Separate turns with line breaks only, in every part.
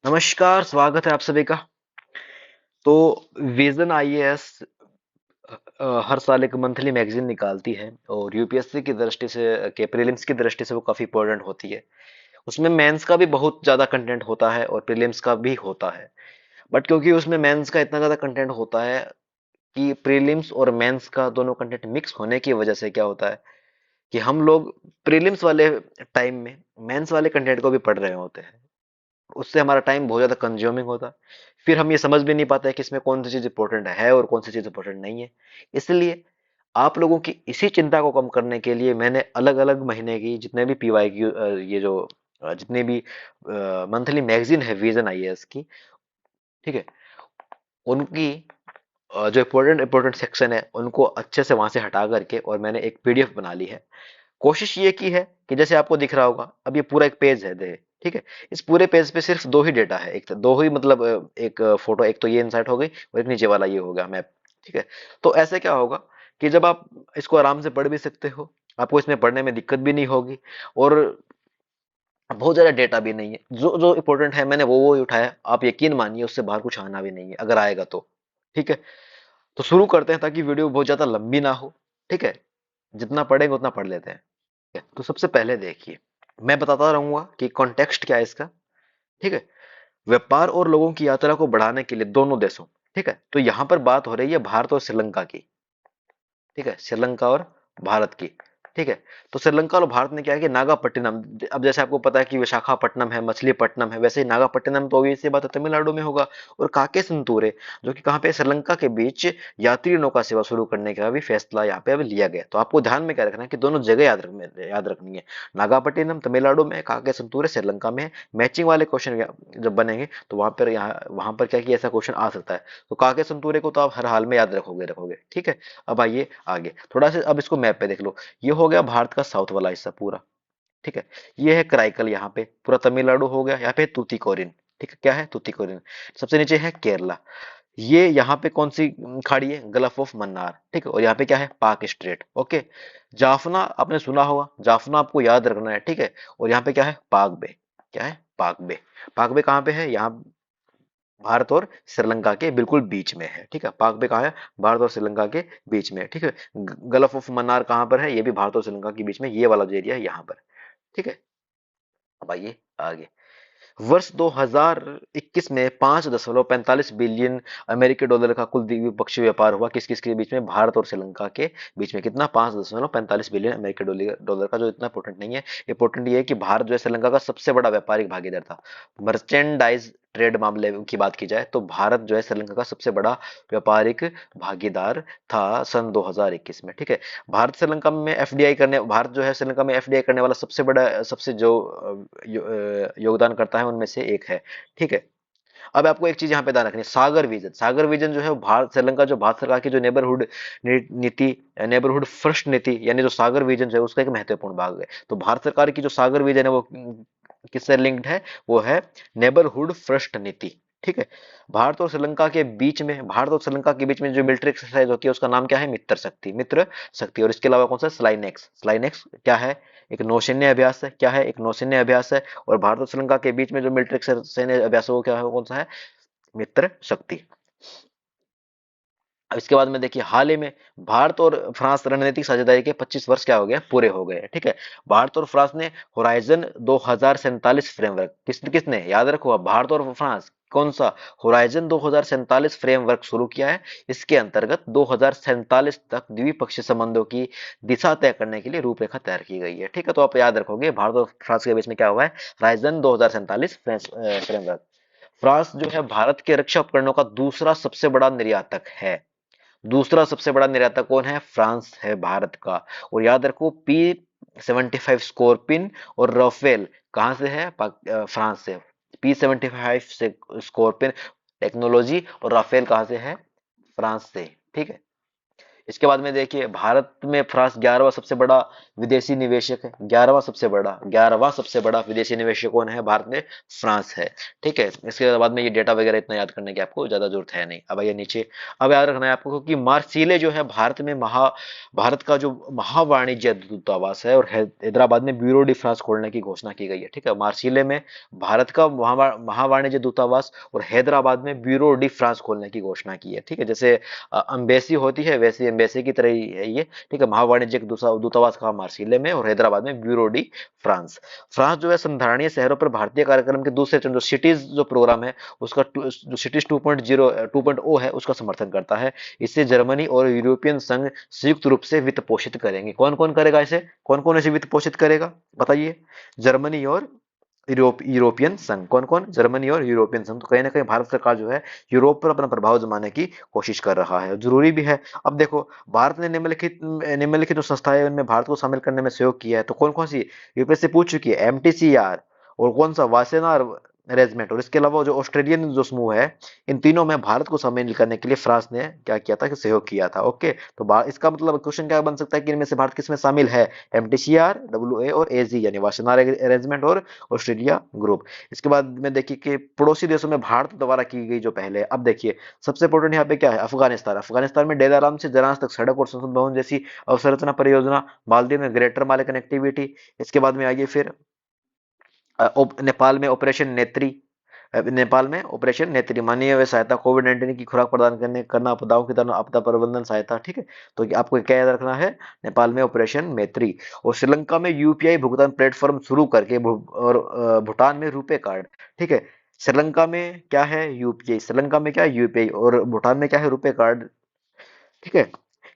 नमस्कार, स्वागत है आप सभी का। तो विजन आईएएस हर साल एक मंथली मैगजीन निकालती है और यूपीएससी की दृष्टि से के प्रीलिम्स की दृष्टि से वो काफी इंपॉर्टेंट होती है। उसमें मेंस का भी बहुत ज्यादा कंटेंट होता है और प्रीलिम्स का भी होता है। बट क्योंकि उसमें मेंस का इतना ज्यादा कंटेंट होता है कि प्रीलिम्स और मेंस का दोनों कंटेंट मिक्स होने की वजह से क्या होता है कि हम लोग प्रीलिम्स वाले टाइम में मेंस वाले कंटेंट को भी पढ़ रहे होते हैं। उससे हमारा टाइम बहुत ज्यादा कंज्यूमिंग होता है। फिर हम ये समझ भी नहीं पाते कि इसमें कौन सी चीज इंपॉर्टेंट है और कौन सी चीज इंपॉर्टेंट नहीं है। इसलिए आप लोगों की इसी चिंता को कम करने के लिए मैंने अलग अलग महीने की जितने भी पीवाई की ये जो जितने भी मंथली मैगजीन है विजन आईएएस की, ठीक है, उनकी जो इम्पोर्टेंट इम्पोर्टेंट सेक्शन है उनको अच्छे से वहां से हटा करके और मैंने एक पीडीएफ बना ली है। कोशिश ये की है कि जैसे आपको दिख रहा होगा अब ये पूरा एक पेज है दे, ठीक है। इस पूरे पेज पे सिर्फ दो ही डेटा है, एक तो दो ही मतलब एक फोटो, एक तो ये इंसर्ट हो गई और एक नीचे वाला ये हो गया मैप, ठीक है। तो ऐसे क्या होगा कि जब आप इसको आराम से पढ़ भी सकते हो, आपको इसमें पढ़ने में दिक्कत भी नहीं होगी और बहुत ज्यादा डेटा भी नहीं है। जो जो इंपॉर्टेंट है मैंने वो ही उठाया। आप यकीन मानिए उससे बाहर कुछ आना भी नहीं है अगर आएगा तो, ठीक है। तो शुरू करते हैं ताकि वीडियो बहुत ज्यादा लंबी ना हो, ठीक है। जितना पढ़ेंगे उतना पढ़ लेते हैं। तो सबसे पहले देखिए, मैं बताता रहूंगा कि कॉन्टेक्स्ट क्या है इसका, ठीक है। व्यापार और लोगों की यात्रा को बढ़ाने के लिए दोनों देशों, ठीक है, तो यहां पर बात हो रही है भारत और श्रीलंका की, ठीक है, श्रीलंका और भारत की, ठीक है। तो श्रीलंका और भारत ने क्या है कि नागापट्टिनम, अब जैसे आपको पता है कि विशाखापट्टनम है, मछलीपट्टनम है, वैसे ही नागापट्टिनम तो obvious सी बात है तमिलनाडु में होगा। और काके संतूरे जो कि कहाँ पे, श्रीलंका के बीच यात्री नौका सेवा शुरू करने का भी फैसला यहाँ पे अभी लिया गया। तो आपको ध्यान में क्या रखना है कि दोनों जगह याद रखनी है। नागापट्टिनम तमिलनाडु में, काके संतूरे श्रीलंका में। मैचिंग वाले क्वेश्चन जब बनेंगे तो वहां पर क्या कि ऐसा क्वेश्चन आ सकता है। तो काके संतूरे को तो आप हर हाल में याद रखोगे, ठीक है। अब आइए आगे थोड़ा सा, अब इसको मैप पे देख लो। ये हो गया भारत का साउथ वाला हिस्सा पूरा, ठीक है। ये है कराईकल, यहाँ पे पूरा तमिलनाडु हो गया। यहाँ पे तूतीकोरिन, ठीक है, क्या है तूतीकोरिन। सबसे नीचे है केरला। ये यहाँ पे कौन सी खाड़ी है, गल्फ ऑफ मन्नार, ठीक है। और यहाँ पे क्या है, पाक स्ट्रेट, ओके। जाफना आपने सुना होगा, जाफना आपको याद रखना है, ठीक है। और यहाँ पे क्या है, पाक बे, क्या है, पाक बे। पाक बे कहाँ पे है, यहाँ भारत और श्रीलंका के बिल्कुल बीच में है, ठीक है। पाक बे कहाँ है, भारत और श्रीलंका के बीच में है, ठीक है। गल्फ ऑफ मन्नार कहाँ पर है, ये भी भारत और श्रीलंका के बीच में, ये वाला जो एरिया है यहाँ पर, ठीक है। अब आइए आगे। वर्ष 2021 में 5.45 बिलियन अमेरिकी डॉलर का कुल द्विपक्षीय व्यापार हुआ। किस किस के बीच में, भारत और श्रीलंका के बीच में। कितना, 5.45 बिलियन अमेरिकी डॉलर डॉलर का, जो इतना इंपोर्टेंट नहीं है। इंपोर्टेंट ये है कि भारत जो है श्रीलंका का सबसे बड़ा व्यापारिक भागीदार था। मर्चेंडाइज ट्रेड मामले की बात की जाए तो भारत जो है श्रीलंका का सबसे बड़ा व्यापारिक भागीदार था सन 2021 में, ठीक है। भारत जो है श्रीलंका में एफडीआई करने वाला सबसे बड़ा, सबसे जो योगदान करता है उनमें से एक है, ठीक है। अब आपको एक चीज यहाँ पे ध्यान रखनी है, सागर विजन। सागर विजन जो है वो भारत श्रीलंका, जो भारत सरकार की जो नेबरहुड नीति, नेबरहुड फर्स्ट नीति, यानी जो सागर विजन जो है उसका एक महत्वपूर्ण भाग है। तो भारत सरकार की जो सागर विजन है वो किससे लिंक्ड है, वो है नेबरहुड फर्स्ट नीति, ठीक है। भारत और श्रीलंका के बीच में जो मिलिट्री एक्सरसाइज होती है उसका नाम क्या है, मित्र शक्ति, मित्र शक्ति। और इसके अलावा कौन सा, स्लाइनेक्स। स्लाइनेक्स क्या है, एक नौसैन्य अभ्यास है, क्या है, एक नौसैन्य अभ्यास है। और भारत और श्रीलंका के बीच में जो मिलिट्री सैन्य अभ्यास है वो क्या है, वो कौन सा है, मित्र शक्ति। अब इसके बाद में देखिए, हाल ही में भारत और फ्रांस रणनीतिक साझेदारी के 25 वर्ष क्या हो गए, पूरे हो गए, ठीक है। भारत और फ्रांस ने होराइजन 2047 फ्रेमवर्क, किसने याद रखो, अब भारत और फ्रांस कौन सा, होराइजन 2047 फ्रेमवर्क शुरू किया है। इसके अंतर्गत 2047 तक द्विपक्षीय संबंधों की दिशा तय करने के लिए रूपरेखा तैयार की गई है, ठीक है। तो आप याद रखोगे भारत और फ्रांस के बीच में क्या हुआ है, होराइजन 2047 फ्रेमवर्क। फ्रांस जो है भारत के रक्षा उपकरणों का दूसरा सबसे बड़ा निर्यातक है। दूसरा सबसे बड़ा निर्माता कौन है, फ्रांस है भारत का। और याद रखो, P-75 स्कॉर्पियन और राफेल कहां से है, फ्रांस से। P-75 से स्कॉर्पियन टेक्नोलॉजी और राफेल कहां से है, फ्रांस से, ठीक है। इसके बाद में देखिए भारत में फ्रांस 11वां सबसे बड़ा विदेशी निवेशक है। 11वां सबसे बड़ा विदेशी निवेशक कौन है भारत में? फ्रांस है। ठीक है, इसके बाद में ये डेटा वगैरह इतना याद करने की आपको ज्यादा जरूरत है नहीं। अब आइए नीचे। अब याद रखना है आपको कि मार्सिले जो है भारत का जो महावाणिज्य दूतावास है, और हैदराबाद में ब्यूरो डी फ्रांस खोलने की घोषणा की गई है। ठीक है, मार्सिले में भारत का महावाणिज्य दूतावास और हैदराबाद में ब्यूरो डी फ्रांस खोलने की घोषणा की है। ठीक है, जैसे अम्बेसी होती है वैसी एम्बेसी की तरह ही है ये। ठीक है, महावाणिज्यिक दूतावास का मार्सिले में और हैदराबाद में ब्यूरो डी फ्रांस। फ्रांस जो है संधारणीय शहरों पर भारतीय कार्यक्रम के दूसरे चरण जो सिटीज जो प्रोग्राम है उसका जो सिटीज 2.0 है उसका समर्थन करता है। इससे जर्मनी और यूरोपियन संघ संयुक्त रूप से वित्त पोषित करेंगे। कौन कौन करेगा इसे? कौन कौन इसे वित्त पोषित करेगा बताइए? जर्मनी और यूरोपियन संघ। कौन कौन? जर्मनी और यूरोपियन संघ। तो कहीं ना कहीं भारत सरकार जो है यूरोप पर अपना प्रभाव जमाने की कोशिश कर रहा है, जरूरी भी है। अब देखो, भारत ने निम्नलिखित जो संस्थाएं हैं, उनमें भारत को शामिल करने में सहयोग किया है। तो कौन कौन सी? यूपीएससी पूछ चुकी है, एमटीसीआर और कौन सा, वासेनार रेजिमेंट, और इसके अलावा जो ऑस्ट्रेलियन जो समूह है, इन तीनों में भारत को शामिल करने के लिए फ्रांस ने क्या किया था कि सहयोग किया था। ओके, तो इसका मतलब क्वेश्चन क्या बन सकता है कि इनमें से भारत किसमें शामिल है? एमटीसीआर, डब्ल्यू और एजी यानी वासेनार अरेंजमेंट और ऑस्ट्रेलिया ग्रुप। इसके बाद में देखिए कि पड़ोसी देशों में भारत द्वारा की गई जो पहले, अब देखिए सबसे इंपॉर्टेंट यहाँ पे क्या है? अफगानिस्तान। अफगानिस्तान में डेराराम से जरान तक सड़क और संसद भवन जैसी अवसंरचना परियोजना। मालदीव में ग्रेटर माले कनेक्टिविटी। इसके बाद में आइए फिर नेपाल में ऑपरेशन नेत्री। नेपाल में ऑपरेशन नेत्री मानवीय व सहायता, कोविड-19 की खुराक प्रदान करना, आपदाओं के दौरान आपदा प्रबंधन सहायता। ठीक है, तो आपको क्या याद रखना है? नेपाल में ऑपरेशन मैत्री। और श्रीलंका में यूपीआई भुगतान प्लेटफॉर्म शुरू करके और भूटान में रुपे कार्ड। ठीक है, श्रीलंका में क्या है? यूपीआई। श्रीलंका में क्या है? यूपीआई। और भूटान में क्या है? रुपे कार्ड। ठीक है,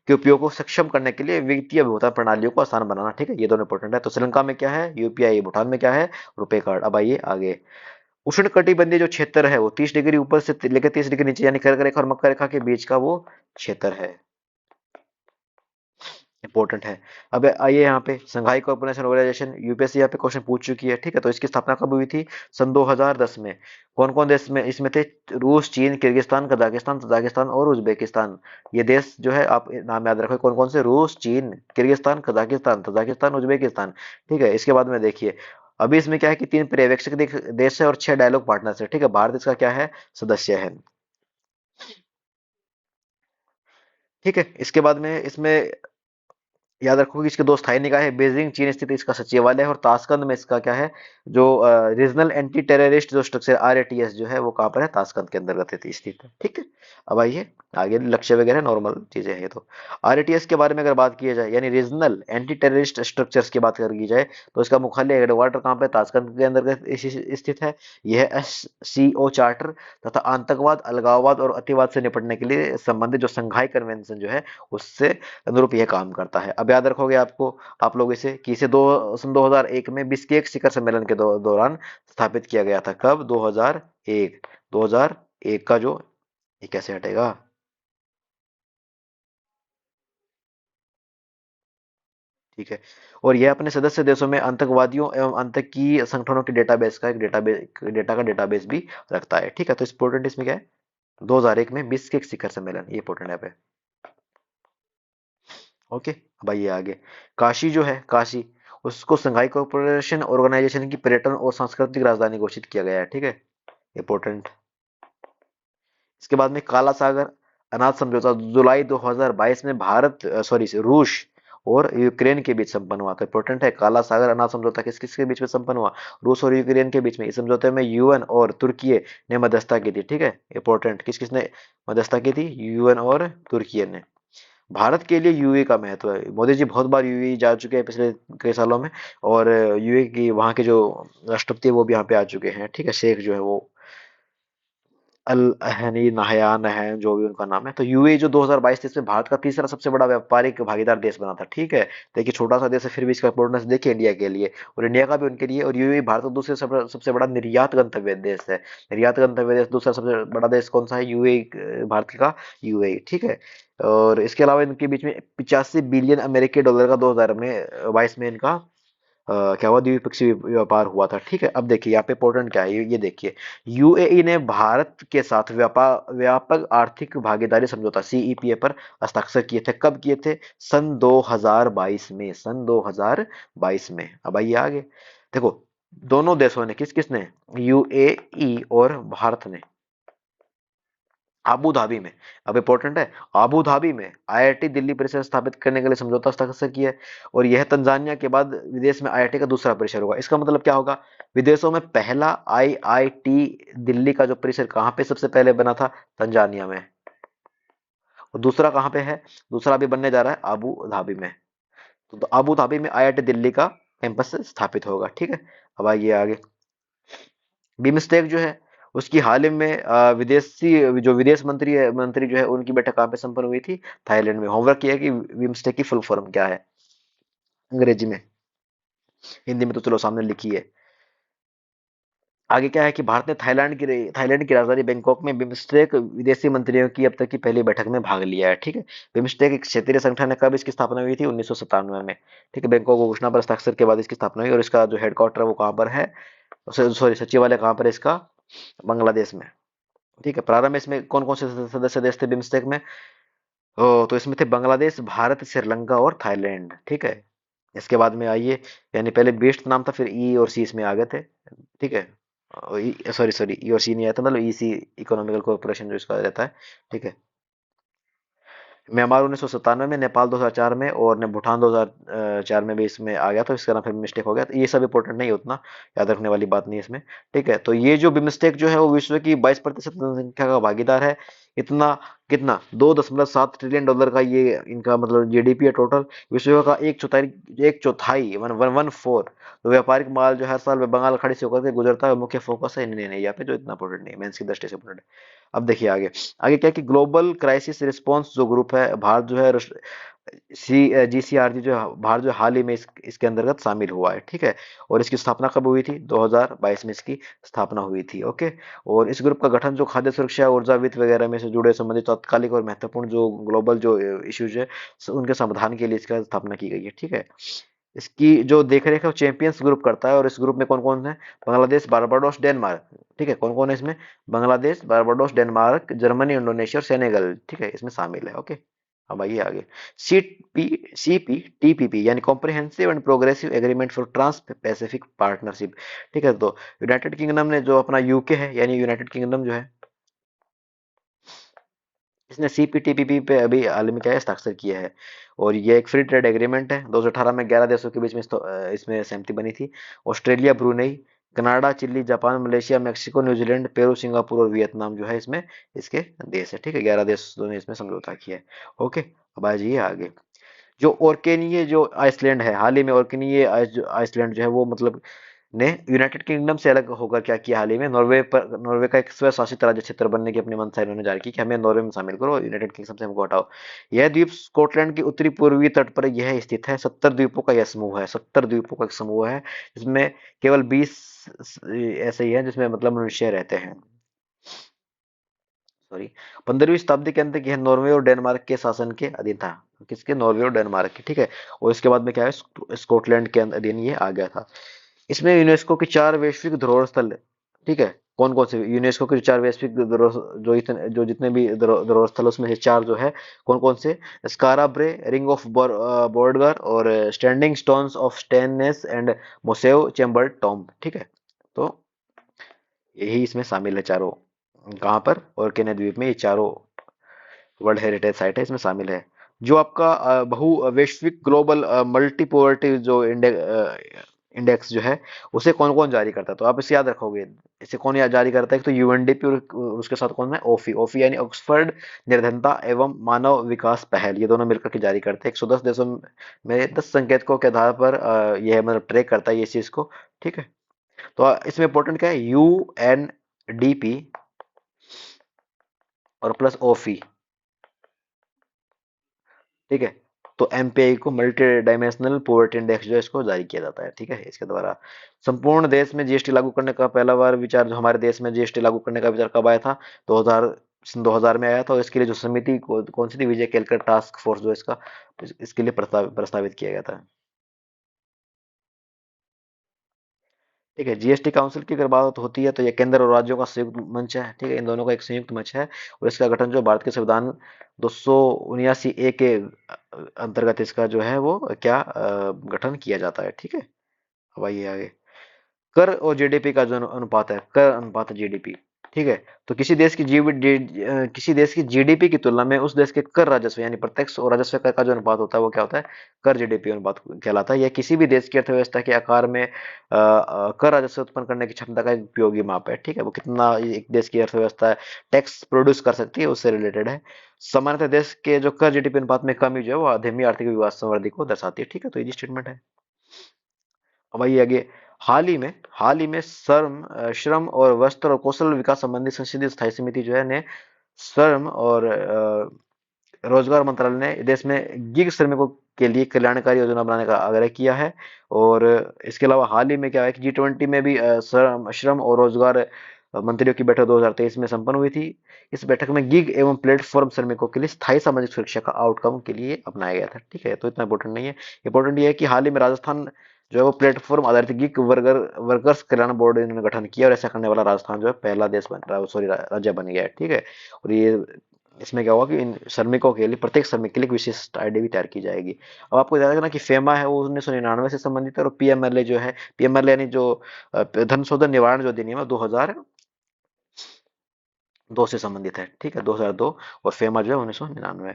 के उपयोग को सक्षम करने के लिए वित्तीय भुगतान प्रणालियों को आसान बनाना। ठीक है, ये दोनों इंपॉर्टेंट है। तो श्रीलंका में क्या है? यूपीआई। भूटान में क्या है? रुपे कार्ड। अब आइए आगे। उष्ण कटिबंधीय जो क्षेत्र है वो 30 डिग्री ऊपर से लेकर 30 डिग्री नीचे यानी कर्क रेखा और मकर रेखा के बीच का वो क्षेत्र है। इंपॉर्टेंट है। अब आइए यहाँ पे संघाई कोऑपरेशन ऑर्गेनाइजेशन, यूपीएससी यहाँ पे क्वेश्चन पूछ चुकी है। ठीक है, तो इसकी स्थापना कब हुई थी? सन 2010 में। कौन कौन देश में इसमें थे? रूस, चीन, किर्गिस्तान, कजाकिस्तान, तजाकिस्तान और उज्बेकिस्तान। ये देश जो है आप नाम याद रखो कौन कौन से? रूस, चीन, किर्गिस्तान, कजाकिस्तान, तजाकिस्तान, उज्बेकिस्तान। ठीक है, इसके बाद में देखिए अभी इसमें क्या है कि 3 पर्यवेक्षक देश है और 6 डायलॉग पार्टनर्स है। ठीक है, भारत इसका क्या है? सदस्य है। ठीक है, इसके बाद में इसमें याद रखो कि इसके 2 स्थायी निकाय है। बीजिंग चीन स्थित इसका सचिवालय है, और ताशकंद में इसका क्या है? जो रीजनल एंटी टेररिस्ट जो स्ट्रक्चर आरएटीएस जो है वो कहाँ पर है? ताशकंद के अंतर्गत है, स्थित है। ठीक है, अब आइए आगे। लक्ष्य वगैरह नॉर्मल चीजें हैं ये तो। आरएटीएस के बारे में अगर बात की जाए यानी रीजनल एंटी टेररिस्ट स्ट्रक्चर्स की बात कर की जाए, तो इसका मुख्यालय हेडक्वार्टर कहाँ पे? ताशकंद के अंतर्गत स्थित है। यह एससीओ चार्टर तथा आतंकवाद, अलगाववाद और अतिवाद से निपटने के लिए संबंधित जो संघाई कन्वेंशन जो है उससे अनुरूप यह काम करता है। अब याद रखोगे आप लोग इसे कि इसे सन 2001 में बिश्केक शिखर सम्मेलन के दौरान स्थापित किया गया था। कब? 2001। 2001 का जो, ये कैसे हटेगा? ठीक है, और यह अपने सदस्य देशों में आतंकवादियों एवं आतंकी संगठनों के डेटाबेस का एक डेटा का डेटाबेस भी रखता है। ठीक है, तो इंपोर्टेंट इसमें क्या है? 2001 में बिश्केक शिखर सम्मेलन, ये इंपोर्टेंट है पे। ओके, अब आइए आगे। काशी जो है, काशी, उसको संघाई कोऑपरेशन ऑर्गेनाइजेशन की पर्यटन और सांस्कृतिक राजधानी घोषित किया गया है। ठीक है, इंपॉर्टेंट। इसके बाद में काला सागर अनाज समझौता जुलाई 2022 में रूस और यूक्रेन के बीच संपन्न हुआ था। इंपॉर्टेंट है, काला सागर अनाज समझौता किस किस के बीच में संपन्न हुआ? रूस और यूक्रेन के बीच में। इस समझौते में यूएन और तुर्की ने मध्यस्थता की थी। ठीक है, इंपॉर्टेंट, किस किसने मध्यस्थता की थी? यूएन और तुर्की ने। भारत के लिए यूएई का महत्व है। मोदी जी बहुत बार यूएई जा चुके हैं पिछले कई सालों में, और यूएई की वहाँ के जो राष्ट्रपति है वो भी यहाँ पे आ चुके हैं। ठीक है, शेख जो है वो अल अहनी नहयान है, जो भी उनका नाम है। तो यूएई जो 2022-23 में भारत का तीसरा सबसे बड़ा व्यापारिक भागीदार देश बना था। ठीक है, देखिए छोटा सा देश है फिर भी इसका इंपोर्टेंस देखिए इंडिया के लिए, और इंडिया का भी उनके लिए। और यूएई भारत का दूसरे सबसे बड़ा निर्यात गंतव्य देश है। निर्यात गंतव्य देश दूसरा सबसे बड़ा देश कौन सा है? यूएई, भारत का यूएई। ठीक है, और इसके अलावा इनके बीच में 85 बिलियन अमेरिकी डॉलर का 2022 में इनका क्या हुआ, द्विपक्षीय व्यापार हुआ था। ठीक है, अब देखिए यहाँ पे इंपॉर्टेंट क्या है, ये देखिए, यूएई ने भारत के साथ व्यापार व्यापक आर्थिक भागीदारी समझौता सीईपीए पर हस्ताक्षर किए थे। कब किए थे? सन 2022 में, सन 2022 में। अब आइए आगे, देखो दोनों देशों ने, किस किसने, यूएई और भारत ने आबू धाबी में, अब इंपॉर्टेंट है, आबू धाबी में आईआईटी दिल्ली परिसर स्थापित करने के लिए समझौता हस्ताक्षर किया है। और यह तंजानिया के बाद विदेश में आईआईटी का दूसरा परिसर होगा। इसका मतलब क्या होगा, विदेशों में पहला आईआईटी दिल्ली का जो परिसर कहाँ पे सबसे पहले बना था, तंजानिया में। और दूसरा कहाँ पे है, दूसरा भी बनने जा रहा है आबू धाबी में। तो आबू धाबी में आईआईटी दिल्ली का कैंपस स्थापित होगा। ठीक है, अब आइए आगे, बिम्स्टेक जो है उसकी हाल ही में विदेशी जो विदेश मंत्री जो है उनकी बैठक कहाँ पे संपन्न हुई थी, थाईलैंड में। होमवर्क किया है कि बिम्स्टेक की फुल फॉर्म क्या है अंग्रेजी में, हिंदी में तो चलो सामने लिखी है। आगे क्या है कि भारत ने थाईलैंड की राजधानी बैंकॉक में बिम्स्टेक विदेशी मंत्रियों की अब तक की पहली बैठक में भाग लिया है। ठीक है, बिम्स्टेक एक क्षेत्रीय संगठन है। कब इसकी स्थापना हुई थी, 1997 में। ठीक है, बैंकॉक घोषणा पर हस्ताक्षर के बाद इसकी स्थापना हुई। और इसका जो हेडक्वार्टर है वो कहाँ पर है, सॉरी सचिवालय कहाँ पर है इसका, बांग्लादेश में। ठीक है, प्रारंभ में इसमें कौन कौन से सदस्य देश थे बिम्स्टेक में, तो इसमें थे बांग्लादेश, भारत, श्रीलंका और थाईलैंड। ठीक है, इसके बाद में आइए, यानी पहले बेस्ट नाम था, फिर ई और सी इसमें आ गए थे। ठीक है, सॉरी सॉरी, ई और सी नहीं आया था, मतलब ई सी, इकोनॉमिकल कॉर्पोरेशन जो इसका रहता है। ठीक है, म्यांमार 1997 में, नेपाल 2004 में, और ने भूटान 2004 में भी इसमें आ गया। तो इसका नाम फिर मिस्टेक हो गया। तो ये सब इंपॉर्टेंट नहीं, उतना याद रखने वाली बात नहीं है इसमें। ठीक है, तो ये जो बिमस्टेक जो है वो विश्व की 22% जनसंख्या का भागीदार है। इतना कितना, 2.7 ट्रिलियन डॉलर का ये इनका मतलब जीडीपी है टोटल। विश्व का एक चौथाई 1/4 तो व्यापारिक माल जो हर साल बंगाल खाड़ी से होकर के गुजरता है। मुख्य फोकस है इंडियन एरिया पे, जो इतना इंपॉर्टेंट नहीं है, मेंस की दृष्टि से इंपॉर्टेंट है। अब देखिए आगे, आगे क्या है कि ग्लोबल क्राइसिस रिस्पांस जो ग्रुप है, भारत जो है सी जीसीआरजी जो है, भारत जो हाल ही में इसके अंतर्गत शामिल हुआ है। ठीक है, और इसकी स्थापना कब हुई थी, 2022 में इसकी स्थापना हुई थी। ओके, और इस ग्रुप का गठन जो खाद्य सुरक्षा, ऊर्जा, वित्त वगैरह में से जुड़े संबंधित तात्कालिक और महत्वपूर्ण जो ग्लोबल जो इश्यूज है उनके समाधान के लिए इसका स्थापना की गई है। ठीक है, इसकी जो देखरेख है वो चैंपियंस ग्रुप करता है। और इस ग्रुप में कौन कौन है, बांग्लादेश, बारबाडोस, डेनमार्क। ठीक है, कौन कौन है इसमें, Bangladesh, Barbados, Denmark, Germany, Indonesia और सेनेगल। ठीक है, इसमें शामिल है। ओके, अब आइए आगे, सीपी टीपीपी यानी comprehensive and progressive agreement for trans Pacific partnership. ठीक है, तो यूनाइटेड किंगडम ने, जो अपना यूके है यानी यूनाइटेड किंगडम जो है, इसने सीपीटीपीपी पे अभी हाल में क्या है, हस्ताक्षर किया है। और ये एक फ्री ट्रेड एग्रीमेंट है। 2018 में 11 देशों के बीच में इसमें सहमति बनी थी। Australia, Brunei, Canada, Chile, Japan, Malaysia, Mexico, New Zealand, Peru, Singapore और वियतनाम जो है इसमें इसके देश है। ठीक है, 11 देशों ने इसमें समझौता किया है। ओके, अब आ जाइए आगे, जो ओर्केनिये जो आइसलैंड है, हाल ही में ओर्केनिये आइसलैंड जो है वो मतलब ने यूनाइटेड किंगडम से अलग होकर क्या किया, हाल ही में नॉर्वे का एक स्व शासित राज्य क्षेत्र बनने की अपनी मंशा इन्होंने जारी की कि हमें नॉर्वे में शामिल करो, यूनाइटेड किंगडम से हमको हटाओ। यह द्वीप स्कॉटलैंड के उत्तरी पूर्वी तट पर यह स्थित है। 70 द्वीपों का यह समूह है, 70 द्वीपों का एक समूह है, जिसमें केवल 20 ऐसे ही है जिसमें मतलब मनुष्य रहते हैं। सॉरी, 15वीं शताब्दी के अंत तक यह नॉर्वे और डेनमार्क के शासन के अधीन था। किसके, नॉर्वे और डेनमार्क के। ठीक है, और इसके बाद में क्या है, स्कॉटलैंड के अधीन ये आ गया था। इसमें यूनेस्को की 4 वैश्विक धरोहर स्थल है। ठीक है, कौन कौन से यूनेस्को के 4 वैश्विक धरोहर, जो जितने भी धरोहर स्थल उसमें से 4 जो है, कौन कौन से, स्काराब्रे, रिंग ऑफ बोर्डगर, और standing stones of Stenness and Maeshowe chamber tomb. ठीक है, तो यही इसमें शामिल है चारों। कहाँ पर, और केन्या द्वीप में ये चारों वर्ल्ड हेरिटेज साइट है, इसमें शामिल है। जो आपका बहु वैश्विक ग्लोबल मल्टी पॉवर्टी जो इंडेक्स जो है, उसे कौन कौन जारी करता है, तो आप इसे याद रखोगे। इसे कौन जारी करता है, तो यूएनडीपी, और उसके साथ कौन है, ओफी। ओफी यानी ऑक्सफर्ड निर्धनता एवं मानव विकास पहल, ये दोनों मिलकर के जारी करते हैं। 110 देशों में 10 संकेतकों के आधार पर यह मतलब ट्रैक करता है ये चीज को। ठीक है, तो इसमें इंपॉर्टेंट क्या है, यूएनडीपी और प्लस ओफी। ठीक है, तो एमपीआई को मल्टी डायमेंशनल पॉवर्टी इंडेक्स जो है इसको जारी किया जाता है। ठीक है, इसके द्वारा संपूर्ण देश में जीएसटी लागू करने का पहला बार विचार, जो हमारे देश में जीएसटी लागू करने का विचार कब आया था, 2000, सन 2000 में आया था। और इसके लिए जो समिति कौन सी थी, विजय केलकर टास्क फोर्स जो इसका इसके लिए प्रस्तावित किया गया था। ठीक है। जीएसटी काउंसिल की अगर बात होती है तो ये केंद्र और राज्यों का संयुक्त मंच है। ठीक है, इन दोनों का एक संयुक्त मंच है और इसका गठन जो भारत के संविधान 279 ए के अंतर्गत इसका जो है वो क्या गठन किया जाता है। ठीक है, अब आइए आगे। कर और जीडीपी का जो अनुपात है, कर अनुपात जीडीपी। ठीक है, तो किसी देश की जीडीपी की तुलना में उस देश के कर राजस्व यानी प्रत्यक्ष और राजस्व कर का जो अनुपात होता है वो क्या होता है, कर जीडीपी अनुपात कहलाता है। यह किसी भी देश की अर्थव्यवस्था के आकार में कर राजस्व उत्पन्न करने की क्षमता का एक उपयोगी माप है। ठीक है, वो कितना एक देश की अर्थव्यवस्था टैक्स प्रोड्यूस कर सकती है उससे रिलेटेड है। सामान्यतः देश के जो कर जीडीपी अनुपात में कमी जो है वो अधीमी आर्थिक विकास संवर्धि को दर्शाती है। ठीक है, तो ये स्टेटमेंट है। वही आगे। हाल ही में श्रम और वस्त्र और कौशल विकास संबंधी संसदीय स्थायी समिति जो है ने श्रम और रोजगार मंत्रालय ने देश में गिग श्रमिकों के लिए कल्याणकारी योजना बनाने का आग्रह किया है। और इसके अलावा हाल ही में क्या है कि G20 में भी श्रम और रोजगार मंत्रियों की बैठक 2023 में संपन्न हुई थी। इस बैठक में गिग एवं प्लेटफॉर्म श्रमिकों के लिए स्थायी सामाजिक सुरक्षा का आउटकम के लिए अपनाया गया था। ठीक है, तो इतना इंपॉर्टेंट नहीं है। इंपॉर्टेंट ये है कि हाल ही में राजस्थान जो है वो प्लेटफॉर्म आधारित गिग वर्कर्स कल्याण बोर्ड इन्होंने गठन किया और ऐसा करने वाला राजस्थान जो है पहला देश बन रहा है, सॉरी राज्य बन गया है। ठीक है, और ये इसमें क्या होगा कि इन श्रमिकों के लिए, प्रत्येक श्रमिक के लिए एक विशिष्ट आईडी भी तैयार की जाएगी। अब आपको याद रखना कि फेमा है वो 1999 से संबंधित है और पीएमएलए जो है, पीएमएलए यानी जो धन शोधन निवारण जो अधिनियम है 2002 से संबंधित है। ठीक है, 2002। और फेमा जो है 1999।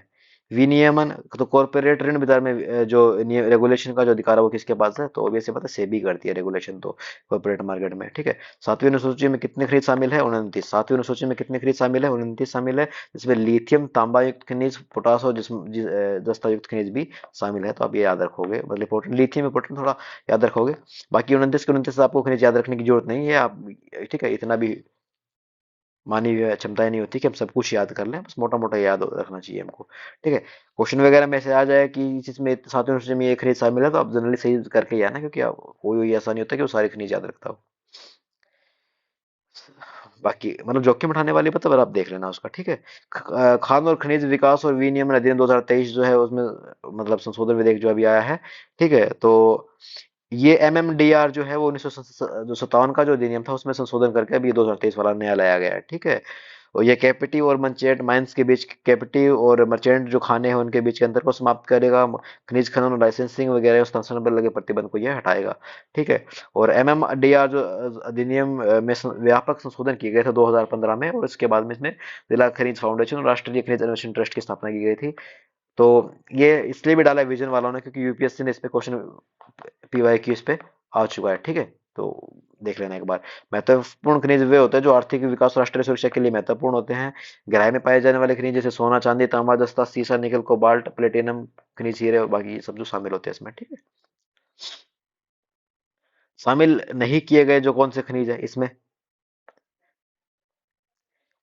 विनियमन तो कॉर्पोरेट ऋण बाजार में जो रेगुलेशन का जो अधिकार है वो किसके पास है, तो ऑब्वियसली पता है सेबी करती है रेगुलेशन तो कॉर्पोरेट मार्केट में। ठीक है, सातवीं अनुसूची में कितनी खरीद शामिल है, 29। सातवीं अनुसूची में कितनी खरीद शामिल है, 29 शामिल है। जिसमें लिथियम, तांबा युक्त खनिज, पोटास और जस्ता युक्त खनिज भी शामिल है। तो आप ये याद रखोगे, मतलब इंपॉर्टेंट लिथियम इंपॉर्टेंट थोड़ा याद रखोगे। बाकी 29 के 29 आपको खनिज याद रखने की जरूरत नहीं है आप। ठीक है, इतना भी मानवीय क्षमताएं नहीं होती कि हम सब कुछ याद कर लें, बस मोटा मोटा याद रखना चाहिए हमको। ठीक है, क्वेश्चन वगैरह में से आ जाए कि जिसमें सातवें क्वेश्चन में ये खनिज शामिल है तो आप जनरली सही करके ही आना, क्योंकि कोई ऐसा नहीं होता कि वो सारे खनिज याद रखता हो। बाकी मतलब जोखिम उठाने वाली बात आप देख लेना उसका। ठीक है, खान और खनिज विकास और विनियमन अधिनियम 2023 जो है उसमें मतलब संशोधन विधेयक जो अभी आया है। ठीक है, तो ये एमएमडीआर जो है वो 1957 का जो अधिनियम था उसमें संशोधन करके अभी 2023 वाला नया लाया गया है। ठीक है, और ये कैपिटी और मर्चेंट माइंस के बीच, कैपिटी और मर्चेंट जो खाने हैं उनके बीच के अंतर को समाप्त करेगा। खनिज खनन और लाइसेंसिंग वगैरह उस संरक्षण पर लगे प्रतिबंध को यह हटाएगा। ठीक है, और एमएमडीआर जो अधिनियम में व्यापक संशोधन किए गए थे 2015 में, और इसके बाद में इसमें जिला खनिज फाउंडेशन और राष्ट्रीय खनिज अन्वेषण ट्रस्ट की स्थापना की गई थी। तो ये इसलिए भी डाला है विजन वालों ने क्योंकि यूपीएससी ने इस पे क्वेश्चन पीवाईक्यू इस पे आ चुका है। ठीक है, तो देख लेना एक बार। महत्वपूर्ण खनिज वे होते हैं जो आर्थिक विकास और राष्ट्रीय सुरक्षा के लिए महत्वपूर्ण होते हैं। गहराई में पाए जाने वाले खनिज जैसे सोना, चांदी, तांबा, जस्ता, सीसा, निकल, कोबाल्ट, प्लेटिनम खनिज, हीरे और बाकी सब जो शामिल होते हैं इसमें। ठीक है, शामिल नहीं किए गए जो कौन से खनिज है इसमें,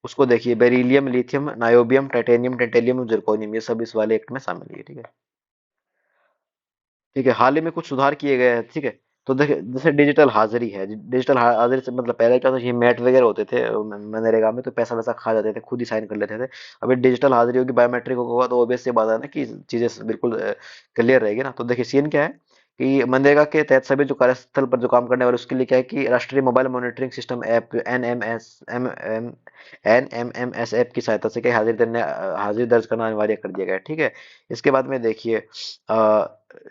उसको देखिए। Beryllium, lithium, niobium, titanium, tantalum, zirconium, ये सब इस वाले एक्ट में शामिल है। ठीक है। ठीक है, हाल ही में कुछ सुधार किए गए हैं। ठीक है, तो देखिए जैसे डिजिटल हाजिरी है, डिजिटल हाजिरी से मतलब पहले क्या था, ये मैट वगैरह होते थे मनरेगा में, तो पैसा वैसा खा जाते थे, खुद ही साइन कर लेते थे। अभी डिजिटल हाजिरी होगी, बायोमेट्रिक होगा, तो ऑब्वियस सी बात है ना कि चीजें बिल्कुल क्लियर रहेगी ना। तो देखिए सीन क्या है कि मनरेगा के तहत सभी जो कार्यस्थल पर जो काम करने वाले उसके लिए क्या है कि राष्ट्रीय mobile monitoring system app NMIMS app की सहायता से क्या हाजिरी दर्ज करना अनिवार्य कर दिया गया है। ठीक है, इसके बाद में देखिए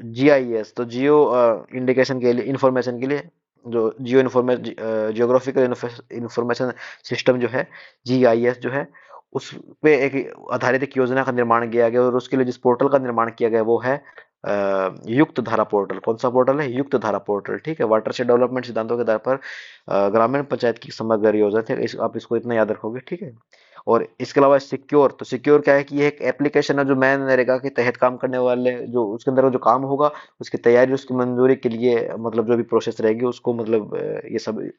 जीआईएस तो जियो इंडिकेशन के लिए, इंफॉर्मेशन के लिए, जो जियो जियोग्राफिकल इंफॉर्मेशन सिस्टम जो है, जीआईएस जो है, उस पे एक आधारित एक योजना का निर्माण किया गया और उसके लिए जिस पोर्टल का निर्माण किया गया वो है युक्त धारा पोर्टल। कौन सा पोर्टल है, युक्त धारा पोर्टल। ठीक है, वाटरशेड डेवलपमेंट सिद्धांतों के आधार पर ग्रामीण पंचायत की समग्र योजना है। आप इसको इतना याद रखोगे। ठीक है, और इसके अलावा सिक्योर, तो सिक्योर क्या है कि ये एक एप्लीकेशन है जो मैन नरेगा के तहत काम करने वाले जो उसके अंदर जो काम होगा उसकी तैयारी, उसकी मंजूरी के लिए मतलब जो भी प्रोसेस रहेगी उसको मतलब ये सब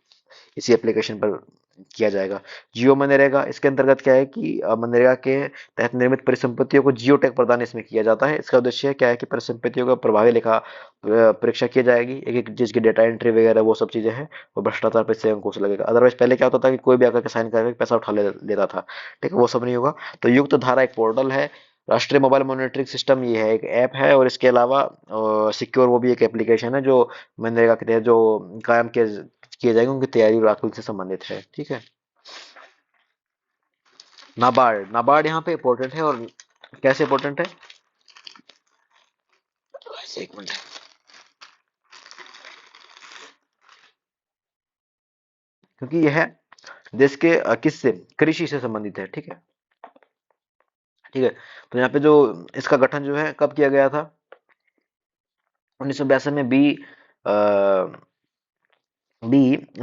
इसी एप्लीकेशन पर किया जाएगा। जियो मनरेगा, इसके अंतर्गत क्या है कि मनरेगा के तहत निर्मित परिसंपत्तियों को जियो टैग प्रदान इसमें किया जाता है। इसका उद्देश्य क्या है कि परिसंपत्तियों का प्रभावी लेखा परीक्षा की जाएगी, एक एक चीज की डेटा एंट्री वगैरह वो सब चीजें हैं, और भ्रष्टाचार पर इससे अंकुश लगेगा। अदरवाइज पहले क्या होता था कि कोई भी आकर के साइन करके पैसा उठा लेता था। ठीक है, वो सब नहीं होगा। तो युक्त धारा एक पोर्टल है, राष्ट्रीय मोबाइल मॉनिटरिंग सिस्टम ये है एक ऐप है, और इसके अलावा सिक्योर वो भी एक एप्लीकेशन है जो मनरेगा के तहत जो कायम किया किए जाएंगे, उनकी तैयारी और आकलन से संबंधित है। ठीक है। नाबार्ड, नाबार्ड यहाँ पे इंपॉर्टेंट है, और कैसे इंपॉर्टेंट है, ऐसे एक मिनट, क्योंकि यह देश के किससे, कृषि से संबंधित है। ठीक है। ठीक है। तो यहाँ पे जो इसका गठन जो है कब किया गया था, 1962 में, बी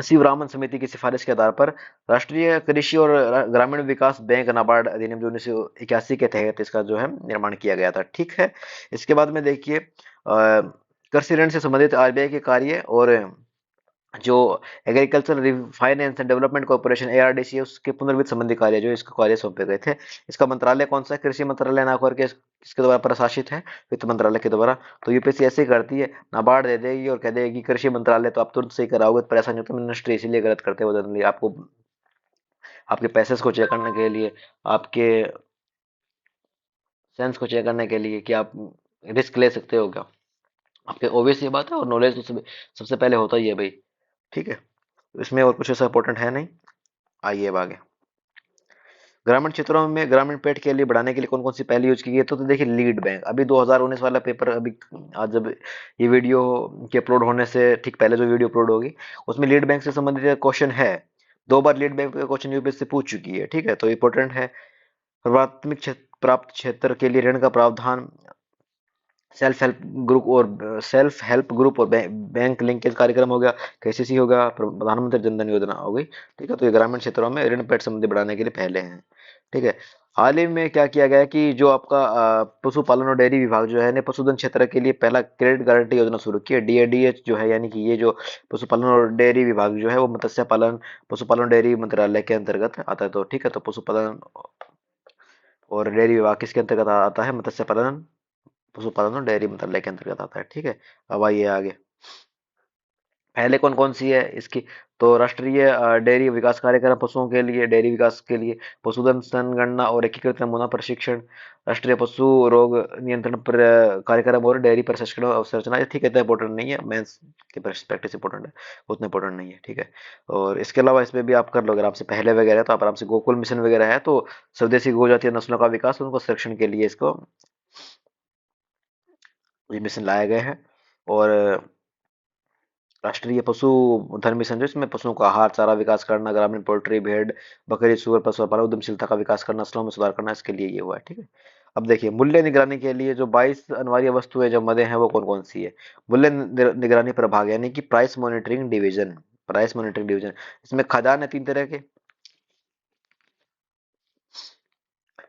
शिवरामन समिति की सिफारिश के आधार पर राष्ट्रीय कृषि और ग्रामीण विकास बैंक नाबार्ड अधिनियम जो 1981 के तहत इसका जो है निर्माण किया गया था। ठीक है। इसके बाद में देखिए कृषि ऋण से संबंधित आरबीआई के कार्य, और जो agriculture finance and development corporation ARDC है, उसके पुनर्वित्त संबंधी कार्य जो इसको कार्य सौंपे गए थे। इसका मंत्रालय कौन सा है, कृषि मंत्रालय ना करके इसके द्वारा प्रशासित है, वित्त मंत्रालय के द्वारा। तो यूपीएससी ऐसे ही करती है, नाबार्ड दे देगी और कह देगी कृषि मंत्रालय, तो आप तुरंत सही कराओगे, तो परेशानी होती है। मिनिस्ट्री इसीलिए गलत करते हैं जनरली, आपको आपके पैसेस को चेक करने के लिए, आपके सेंस को चेक करने के लिए कि आप रिस्क ले सकते हो क्या, आपके ओबियस ये बात है, और नॉलेज तो सबसे पहले होता ही है भाई। ठीक है। इसमें और कुछ ऐसा इंपॉर्टेंट है नहीं। आइए अब आगे, ग्रामीण क्षेत्रों में ग्रामीण पेट के लिए बढ़ाने के लिए कौन कौन सी पहल यूज की गई है, तो देखिए लीड बैंक, अभी 2019 वाला पेपर, अभी आज जब ये वीडियो के अपलोड होने से ठीक पहले जो वीडियो अपलोड होगी, उसमें लीड बैंक से संबंधित क्वेश्चन है। 2 बार लीड बैंक का क्वेश्चन यूपीएससी पूछ चुकी है। ठीक है। तो इंपॉर्टेंट है। प्राथमिक प्राप्त क्षेत्र के लिए ऋण का प्रावधान, सेल्फ हेल्प ग्रुप और बैंक लिंकेज कार्यक्रम हो गया, केसीसी हो गया, प्रधानमंत्री जन धन योजना हो गई। ठीक है। तो ये ग्रामीण क्षेत्रों में ऋण पेट संबंधी बढ़ाने के लिए पहले हैं। ठीक है। हाल ही में क्या किया गया है कि जो आपका पशुपालन और डेयरी विभाग जो है ने पशुधन क्षेत्र के लिए पहला क्रेडिट गारंटी योजना शुरू की है, डीएडीएच जो है, यानी कि ये जो पशुपालन और डेयरी विभाग जो है वो मत्स्य पालन, पशुपालन डेयरी मंत्रालय के अंतर्गत आता है। तो ठीक है। तो पशुपालन और डेयरी विभाग किसके अंतर्गत आता है, मत्स्य पालन, पशुपालन और डेयरी मंत्रालय के अंतर्गत आता है। ठीक है। अब आइए आगे, पहले कौन कौन सी है इसकी, तो राष्ट्रीय डेयरी विकास कार्यक्रम पशुओं के लिए, डेयरी विकास के लिए, पशुधन जनगणना और एकीकृत नमूना प्रशिक्षण, राष्ट्रीय पशु रोग नियंत्रण कार्यक्रम और डेयरी प्रशिक्षण अवसंरचना। ये ठीक है, इतना इंपॉर्टेंट नहीं है, मेंस के प्रैक्टिस इंपॉर्टेंट है, उतना इंपॉर्टेंट नहीं है। ठीक है। और इसके अलावा इसमें भी आप कर लोगे आराम से, पहले वगैरह तो आप आराम से, गोकुल मिशन वगैरह है, तो स्वदेशी गो जातीय नस्लों का विकास, उनको संरक्षण के लिए इसको ये मिशन लाए गए हैं। और राष्ट्रीय पशु धन मिशन जो, इसमें पशुओं का आहार चारा विकास करना, ग्रामीण पोल्ट्री भेड़ बकरी सूअर पशुपालन उद्यमशीलता का विकास करना, नस्लों में सुधार करना, इसके लिए ये हुआ है। ठीक है। अब देखिए मूल्य निगरानी के लिए जो 22 अनिवार्य वस्तुएं जो मदे हैं वो कौन कौन सी है, मूल्य निगरानी प्रभाग यानी कि price monitoring division, price monitoring division. इसमें खदान है 3 तरह के,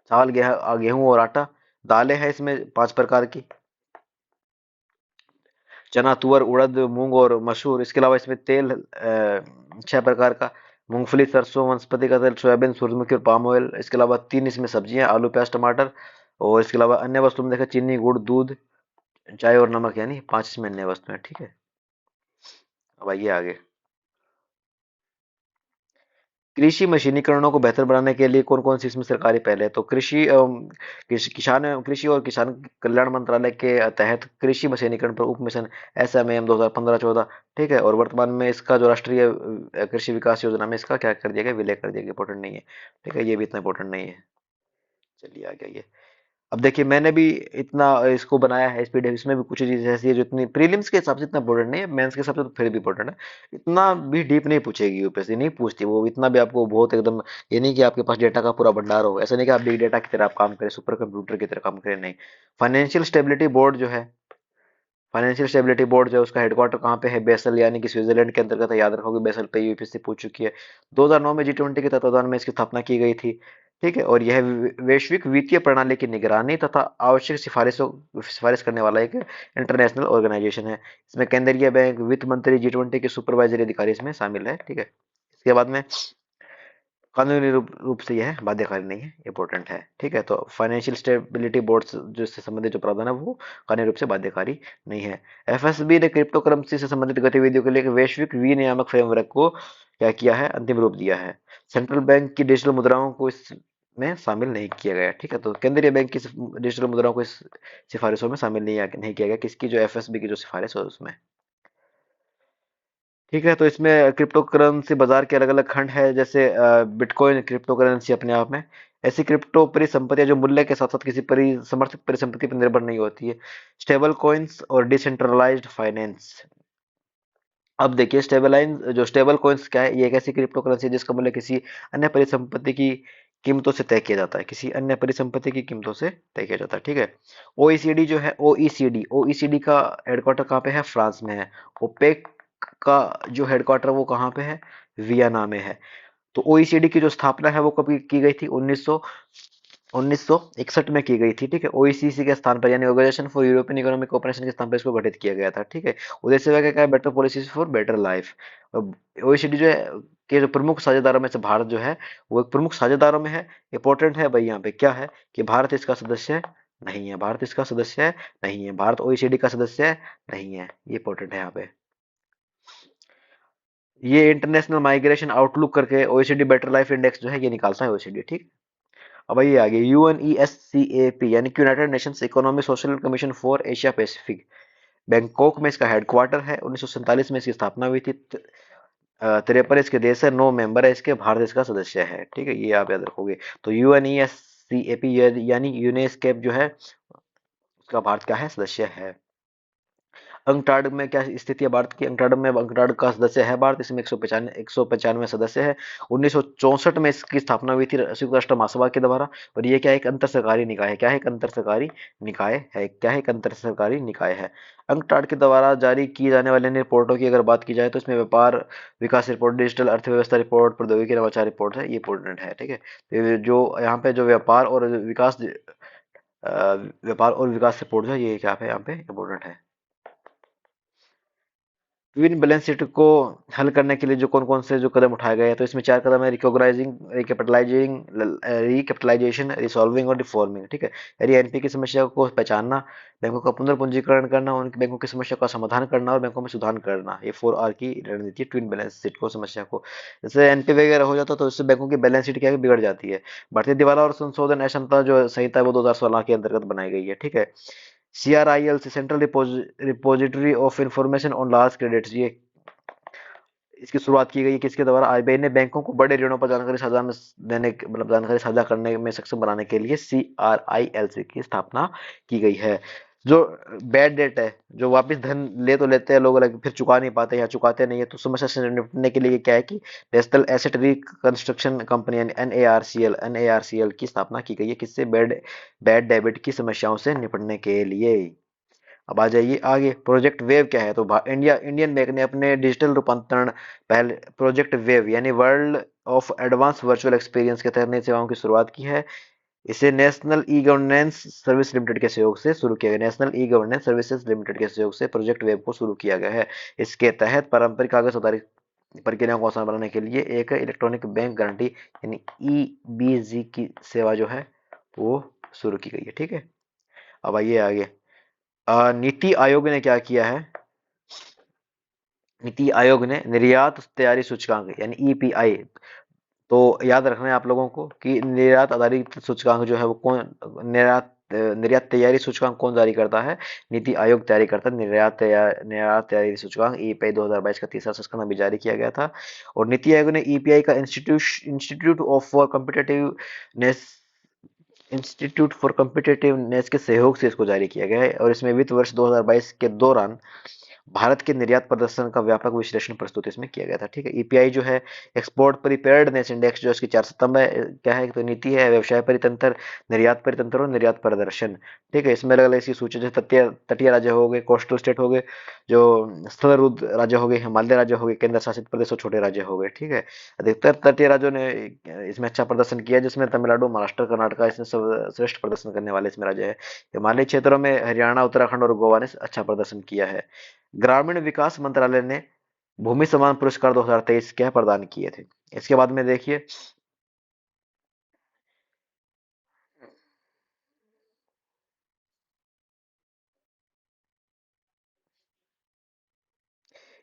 चावल गेहूं और आटा, दालें हैं इसमें 5 प्रकार की, चना तुअर उड़द मूंग और मसूर। इसके अलावा इसमें तेल 6 प्रकार का, मूंगफली सरसों वनस्पति का तेल सोयाबीन सूरजमुखी और पाम ऑयल। इसके अलावा 3 इसमें सब्जियां, आलू प्याज टमाटर। और इसके अलावा अन्य वस्तु में देखा, चीनी गुड़ दूध चाय और नमक, यानी 5 इसमें अन्य वस्तु हैं। ठीक है। अब आइए आगे, कृषि मशीनीकरणों को बेहतर बनाने के लिए कौन कौन सी इसमें सरकारी पहल है, तो कृषि और किसान कल्याण मंत्रालय के तहत कृषि मशीनीकरण पर उप मिशन SMAM 2015-14। ठीक है। और वर्तमान में इसका जो राष्ट्रीय कृषि विकास योजना में इसका क्या कर दिया गया, विलय कर दिया गया, इंपॉर्टेंट नहीं है। ठीक है। ये भी इतना इंपॉर्टेंट नहीं है। चलिए आगे आइए, अब देखिए मैंने भी इतना इसको बनाया है इस पीडीएफ, इसमें भी कुछ चीजें ऐसी है जो इतनी प्रीलिम्स के हिसाब से इतना इंपॉर्टेंट नहीं है, मेंस के हिसाब से तो फिर भी इंपॉर्टेंट है। इतना भी डीप नहीं पूछेगी यूपीएससी, नहीं पूछती वो इतना भी आपको बहुत एकदम। ये नहीं कि आपके पास डेटा का पूरा भंडार हो, ऐसा नहीं कि आप बिग डेटा की तरह आप काम करें, सुपर कंप्यूटर की तरह काम करें, नहीं। फाइनेंशियल स्टेबिलिटी बोर्ड जो है, फाइनेंशियल स्टेबिलिटी बोर्ड जो है उसका हेडक्वार्टर कहाँ पे है, बेसल, यानी कि स्विट्जरलैंड के अंतर्गत है, याद रखोगे बेसल पे यूपीएससी पूछ चुकी है। 2009 में G20 के तत्वाधान में इसकी स्थापना की गई थी। ठीक है। और यह वैश्विक वित्तीय प्रणाली की निगरानी तथा आवश्यक सिफारिशों सिफारिश करने वाला एक इंटरनेशनल ऑर्गेनाइजेशन है। इसमें केंद्रीय बैंक, वित्त मंत्री, G20 के सुपरवाइजरी अधिकारी इसमें शामिल है। ठीक है। इसके बाद में कानूनी रूप से यह बाध्यकारी नहीं है, इंपॉर्टेंट है। ठीक है। तो फाइनेंशियल स्टेबिलिटी बोर्ड जो इससे संबंधित जो प्रावधान है वो कानूनी रूप से बाध्यकारी नहीं है। एफएसबी ने क्रिप्टो करेंसी से संबंधित गतिविधियों के लिए एक वैश्विक विनियामक फ्रेमवर्क को क्या किया है, अंतिम रूप दिया है। सेंट्रल बैंक की डिजिटल मुद्राओं को इसमें शामिल नहीं किया गया। ठीक है। तो केंद्रीय बैंक की डिजिटल मुद्राओं को इस सिफारिशों में शामिल नहीं किया गया, किसकी, जो एफएसबी की जो सिफारिश है उसमें। ठीक है, तो इसमें क्रिप्टो करेंसी बाजार के अलग अलग खंड है, जैसे बिटकॉइन क्रिप्टो करेंसी अपने आप में। ऐसी क्रिप्टो परिसंपत्तियां जो मूल्य के साथ साथ किसी समर्थित परिसंपत्ति पर निर्भर नहीं होती है। स्टेबल कॉइन्स और डिसेंट्रलाइज्ड फाइनेंस। अब देखिए, स्टेबल कॉइन्स क्या है? ये एक ऐसी क्रिप्टो करेंसी है जिसका मूल्य किसी अन्य परिसंपत्ति की कीमतों से तय किया जाता है, किसी अन्य परिसंपत्ति की कीमतों से तय किया जाता है। ठीक है। ओईसीडी जो है, ओईसीडी का हेडक्वार्टर कहाँ पे है? फ्रांस में है। ओपेक का जो हेडक्वार्टर वो कहाँ पे है? वियना में है। तो ओईसीडी की जो स्थापना है वो कब की गई थी? 1961 में की गई थी। ठीक है। ओईसीसी के स्थान पर, यानी organisation for European economic cooperation के स्थान पर इसको गठित किया गया था। ठीक है। उद्देश्य वह क्या है? Better policies for better life. OECD जो है के जो प्रमुख साझेदारों में से भारत जो है वो एक प्रमुख साझेदारों में है। इंपॉर्टेंट है भाई, यहाँ पे क्या है कि भारत इसका सदस्य नहीं है। भारत इसका सदस्य नहीं है। भारत ओईसीडी का सदस्य नहीं है। ये इंपॉर्टेंट है यहाँ पे। ये इंटरनेशनल माइग्रेशन आउटलुक करके ओईसीडी बेटर लाइफ इंडेक्स जो है ये निकालता है ओईसीडी। ठीक। अब ये आगे यूएनईएससीएपी, यानी कि United Nations economic social commission for Asia Pacific. Bangkok में इसका हेडक्वार्टर है। 1947 में इसकी स्थापना हुई थी। 53 इसके देश है, 9 मेंबर है इसके, भारत इसका सदस्य है। ठीक है, ये आप याद रखोगे। तो यूएनईएससीएपी यानी यूनेस्केप जो है उसका भारत का है, सदस्य है। अंकटाड में क्या स्थिति है भारत की? अंकटाड का सदस्य है भारत। इसमें 195 सदस्य है। 1964 में इसकी स्थापना हुई थी संयुक्त राष्ट्र महासभा के द्वारा। और ये क्या है? एक अंतर सरकारी निकाय है। क्या है? एक अंतर सरकारी निकाय है। क्या है? एक अंतर सरकारी निकाय है। अंकटाड के द्वारा जारी की जाने वाले रिपोर्टों की अगर बात की जाए तो इसमें व्यापार विकास रिपोर्ट, डिजिटल अर्थव्यवस्था रिपोर्ट, प्रौद्योगिकी नवाचार रिपोर्ट है, ये इंपोर्टेंट है। ठीक है। तो ये जो यहाँ पे जो व्यापार और विकास रिपोर्ट जो है ये क्या है? यहाँ पे इंपोर्टेंट है। ट्विन बैलेंस शीट को हल करने के लिए जो कौन कौन से जो कदम उठाए गए हैं, तो इसमें 4 कदम है: रिकॉग्नाइजिंग, रिकैपिटलाइजेशन, रिसॉल्विंग और रिफॉर्मिंग। ठीक है। यानी एनपी की समस्या को पहचानना, बैंकों का पुनर्पूंजीकरण करना, उनके बैंकों की समस्या का समाधान करना और बैंकों में सुधार करना। ये 4R की रणनीति ट्विन बैलेंस शीट को समस्या को, जैसे एनपी वगैरह हो जाता तो इससे बैंकों की बैलेंस शीट क्या है? बिगड़ जाती है। भारतीय दिवाला और संशोधन अक्षमता जो संहिता है वो 2016 के अंतर्गत बनाई गई है। ठीक है। CRILC, central repository of information on large credits, ये इसकी शुरुआत की गई है। किसके द्वारा? आरबीआई ने बैंकों को बड़े ऋणों पर जानकारी साझा में मतलब जानकारी साझा करने में सक्षम बनाने के लिए CRILC की स्थापना की गई है। जो बैड डेट है, जो वापस धन ले तो लेते हैं लोग लेकिन फिर चुका नहीं पाते या चुकाते नहीं है, तो समस्या से निपटने के लिए क्या है कि नेशनल एसेट रिकंस्ट्रक्शन कंपनी यानी NARCL की स्थापना की गई है। किससे? बैड बैड डेबिट की समस्याओं से निपटने के लिए। अब आ जाइए आगे, प्रोजेक्ट वेव क्या है? तो इंडियन बैंक ने अपने डिजिटल रूपांतरण पहले प्रोजेक्ट वेव यानी world of advance virtual experience के तहत नई सेवाओं की शुरुआत की है। इसे national e governance service limited के सहयोग से शुरू किया गया। National e governance services limited के सहयोग से प्रोजेक्ट वेव को शुरू किया गया है। इसके तहत पारंपरिक कागज आधारित प्रक्रियाओं को आसान बनाने के लिए एक इलेक्ट्रॉनिक बैंक गारंटी यानी EBG की सेवा जो है वो शुरू की गई है। ठीक है। अब आइए आगे, नीति आयोग ने क्या किया है? नीति आयोग ने निर्यात तैयारी सूचकांक यानी EPI, तो याद रखना है आप लोगों को कि निर्यात आधारित सूचकांक जो है वो कौन निर्यात तैयारी सूचकांक कौन जारी करता है? नीति आयोग जारी करता है। निर्यात तैयारी सूचकांक EPI 2022 का तीसरा संस्करण अभी जारी किया गया था। और नीति आयोग ने EPI का इंस्टीट्यूट ऑफ फॉर कम्पिटेटिवनेस के सहयोग से इसको जारी किया गया है। और इसमें वित्त वर्ष 2022 के दौरान भारत के निर्यात प्रदर्शन का व्यापक विश्लेषण प्रस्तुत इसमें किया गया था। ठीक है। EPI जो है एक्सपोर्ट प्रिपेयर्डनेस इंडेक्स, जो इसके 4 स्तंभ है, क्या है? तो नीति है, व्यवसाय परितंत्र, निर्यात परितंत्र और निर्यात प्रदर्शन। ठीक है। इसमें अलग अलग इसकी सूची, जैसे तटीय तटीय राज्य हो गए, कोस्टल स्टेट हो गए, जो स्थलरूढ़ राज्य हो गए, हिमालय राज्य हो गए, केंद्र शासित प्रदेश और छोटे राज्य हो गए। ठीक है। अधिकतर तटीय राज्यों ने इसमें अच्छा प्रदर्शन किया, जिसमें तमिलनाडु, महाराष्ट्र, कर्नाटक इसमें सर्वश्रेष्ठ प्रदर्शन करने वाले इसमें राज्य है। हिमालयी क्षेत्रों में हरियाणा, उत्तराखंड और गोवा ने अच्छा प्रदर्शन किया है। ग्रामीण विकास मंत्रालय ने भूमि सम्मान पुरस्कार 2023 क्या प्रदान किए थे? इसके बाद में देखिए,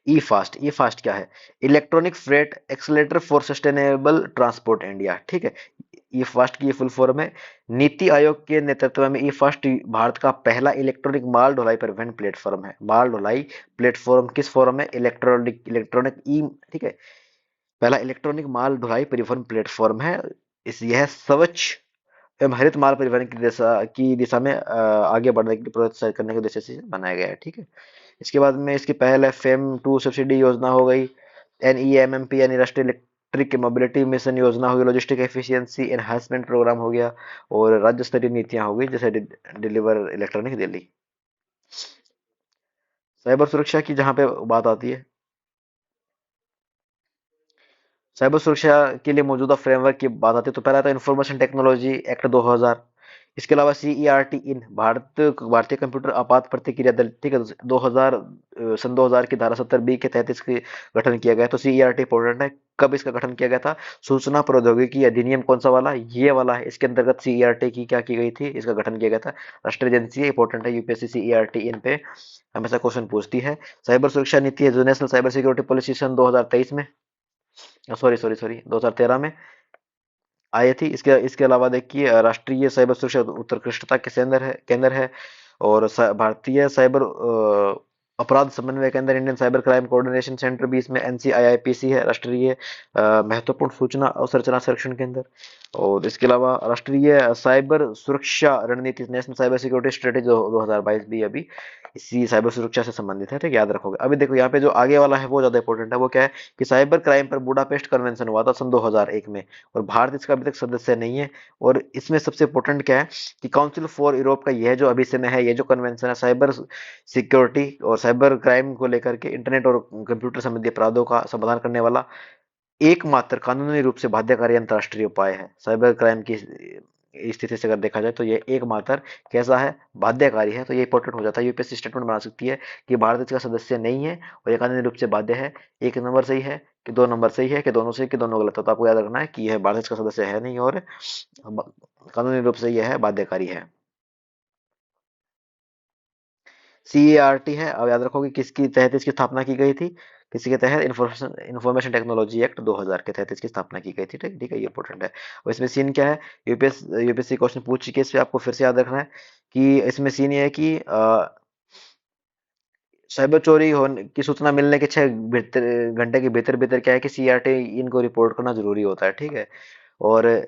ई फास्ट क्या है? Electronic freight accelerator for sustainable transport India. ठीक है। ई फास्ट की फुल फॉर्म है। नीति आयोग के नेतृत्व में ई फास्ट भारत का पहला इलेक्ट्रॉनिक माल ढुलाई परिवहन प्लेटफॉर्म है। माल ढुलाई प्लेटफॉर्म किस फॉर्म है? इलेक्ट्रॉनिक ई, ठीक है, पहला इलेक्ट्रॉनिक माल ढुलाई परिवहन प्लेटफॉर्म है। इस यह स्वच्छ एवं हरित माल परिवहन की दिशा में आगे बढ़ने के लिए प्रोत्साहित करने के उद्देश्य से बनाया गया है, ठीक है। इसके बाद में इसकी पहल है फेम टू सब्सिडी योजना हो गई, NEMMP यानी राष्ट्रीय इलेक्ट्रिक मोबिलिटी मिशन योजना हो गई, लॉजिस्टिक एफिशिएंसी एनहांसमेंट प्रोग्राम हो गया, और राज्य स्तरीय नीतियां हो गई जैसे डिलीवर इलेक्ट्रॉनिक दिल्ली। साइबर सुरक्षा की जहां पे बात आती है, साइबर सुरक्षा के लिए मौजूदा फ्रेमवर्क की बात आती है तो पहला था इंफॉर्मेशन टेक्नोलॉजी एक्ट 2000। इसके अलावा CERT इन भारतीय कंप्यूटर आपात प्रतिक्रिया दल, ठीक है, 2000 सन 2000 की धारा 70B के तहत इसके गठन किया गया है। तो CERT इंपॉर्टेंट है। कब इसका गठन किया गया था? सूचना प्रौद्योगिकी अधिनियम कौन सा वाला? ये वाला है। इसके अंतर्गत CERT की क्या की गई थी? इसका गठन किया गया था। राष्ट्रीय एजेंसी है, इंपॉर्टेंट है, यूपीएससी CERT इन पे हमेशा क्वेश्चन पूछती है। साइबर सुरक्षा नीति है जो नेशनल साइबर सिक्योरिटी पॉलिसी सन 2023 में, सॉरी 2013 में आई थी। इसके इसके अलावा देखिए राष्ट्रीय साइबर सुरक्षा उत्कृष्टता के केंद्र है। और भारतीय साइबर अपराध समन्वय केंद्र, Indian cyber crime coordination centre भी इसमें NCIIPC है, राष्ट्रीय महत्वपूर्ण सूचना अवसंरचना संरक्षण केंद्र। और इसके अलावा राष्ट्रीय साइबर सुरक्षा रणनीति, नेशनल साइबर सिक्योरिटी स्ट्रेटेजी 2022 भी अभी इसी साइबर सुरक्षा से संबंधित है, ठीक है, याद रखोगे। अभी देखो यहाँ पे जो आगे वाला है वो ज्यादा इंपॉर्टेंट है। वो क्या है कि साइबर क्राइम पर बुडापेस्ट कन्वेंशन हुआ था सन 2001 में, और भारत इसका अभी तक सदस्य नहीं है। और इसमें सबसे इंपॉर्टेंट क्या है कि काउंसिल फॉर यूरोप का यह जो अभी समय है, ये जो कन्वेंशन है साइबर सिक्योरिटी और साइबर क्राइम को लेकर के, इंटरनेट और कंप्यूटर संबंधी अपराधों का समाधान करने वाला एकमात्र कानूनी रूप से बाध्यकारी अंतर्राष्ट्रीय उपाय है। साइबर क्राइम की स्थिति से अगर देखा जाए तो ये एकमात्र कैसा है? बाध्यकारी है। तो ये इंपॉर्टेंट हो जाता है, यूपीएससी स्टेटमेंट बना सकती है कि भारत इसका सदस्य नहीं है और ये कानूनी रूप से बाध्य है। एक नंबर सही है कि दो नंबर सही है कि दोनों सही कि दोनों गलत है? तो आपको याद रखना है कि यह भारत इसका सदस्य है नहीं और कानूनी रूप से यह है बाध्यकारी है। CERT है, अब याद रखो कि किसकी तहत इसकी स्थापना की गई थी? किसी के तहत? इंफॉर्मेशन टेक्नोलॉजी एक्ट 2000 के तहत इसकी स्थापना की गई थी, ठीक ठीक है, ये इंपॉर्टेंट है। और इसमें सीन क्या है? यूपीएससी क्वेश्चन पूछ चुके, इस पे आपको फिर से याद रखना है कि इसमें सीन ये है कि साइबर चोरी होने की सूचना मिलने के 6 घंटे के भीतर भीतर क्या है कि CERT इनको रिपोर्ट करना जरूरी होता है, ठीक है। और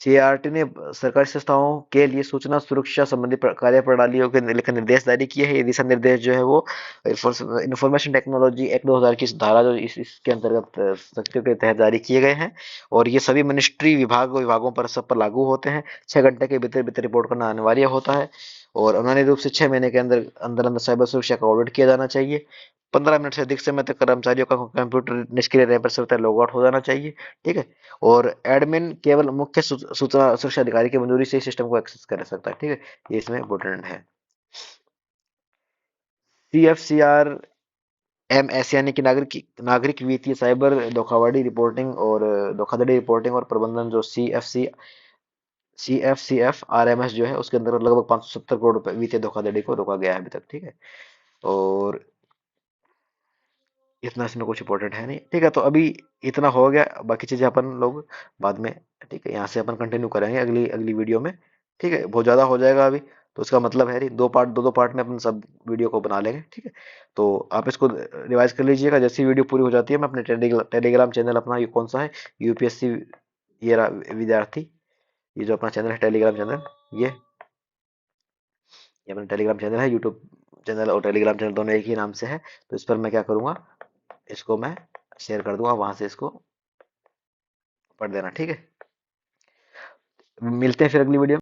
CERT ने सरकारी संस्थाओं के लिए सूचना सुरक्षा संबंधी कार्य प्रणालियों के लेकर निर्देश जारी किए हैं। ये दिशा निर्देश जो है वो इंफॉर्मेशन टेक्नोलॉजी एक्ट 2000 की इस धारा जो इसके अंतर्गत सख्तियों के तहत जारी किए गए हैं। और ये सभी मिनिस्ट्री विभागों पर सब पर लागू होते हैं। 6 घंटे के भीतर भीतर रिपोर्ट करना अनिवार्य होता है। और अनिवार्य रूप से 6 महीने के अंदर अंदर अंदर साइबर सुरक्षा का ऑडिट किया जाना चाहिए। 15 मिनट से अधिक समय तक कर्मचारियों का कंप्यूटर निष्क्रिय रहने पर स्वतः लॉग आउट हो जाना चाहिए, ठीक है। और एडमिन केवल मुख्य सूचना सुरक्षा अधिकारी की मंजूरी से ही सिस्टम को एक्सेस कर सकता है, ठीक है, ये इसमें इंपॉर्टेंट है। CFCRMS यानी कि नागरिक वित्तीय साइबर धोखाधड़ी रिपोर्टिंग और प्रबंधन, जो CFCFRMS जो है उसके अंदर लगभग 570 करोड़ रुपए वित्तीय धोखाधड़ी को रोका गया है अभी तक, ठीक है। और इतना इसमें कुछ इंपॉर्टेंट है नहीं, ठीक है। तो अभी इतना हो गया, बाकी चीजें अपन लोग बाद में, ठीक है, यहाँ से अपन कंटिन्यू करेंगे अगली अगली वीडियो में, ठीक है। बहुत ज्यादा हो जाएगा अभी, तो इसका मतलब है नहीं, दो पार्ट में अपन सब वीडियो को बना लेंगे, ठीक है। तो आप इसको रिवाइज कर लीजिएगा। जैसी वीडियो पूरी हो जाती है मैं अपने टेलीग्राम चैनल अपना, ये कौन सा है, यूपीएससी ये विद्यार्थी, ये जो अपना चैनल है टेलीग्राम चैनल, ये ये अपना टेलीग्राम चैनल है। यूट्यूब चैनल और टेलीग्राम चैनल दोनों एक ही नाम से है। तो इस पर मैं क्या करूंगा, इसको मैं शेयर कर दूंगा, वहां से इसको पढ़ देना, ठीक है। मिलते हैं फिर अगली वीडियो।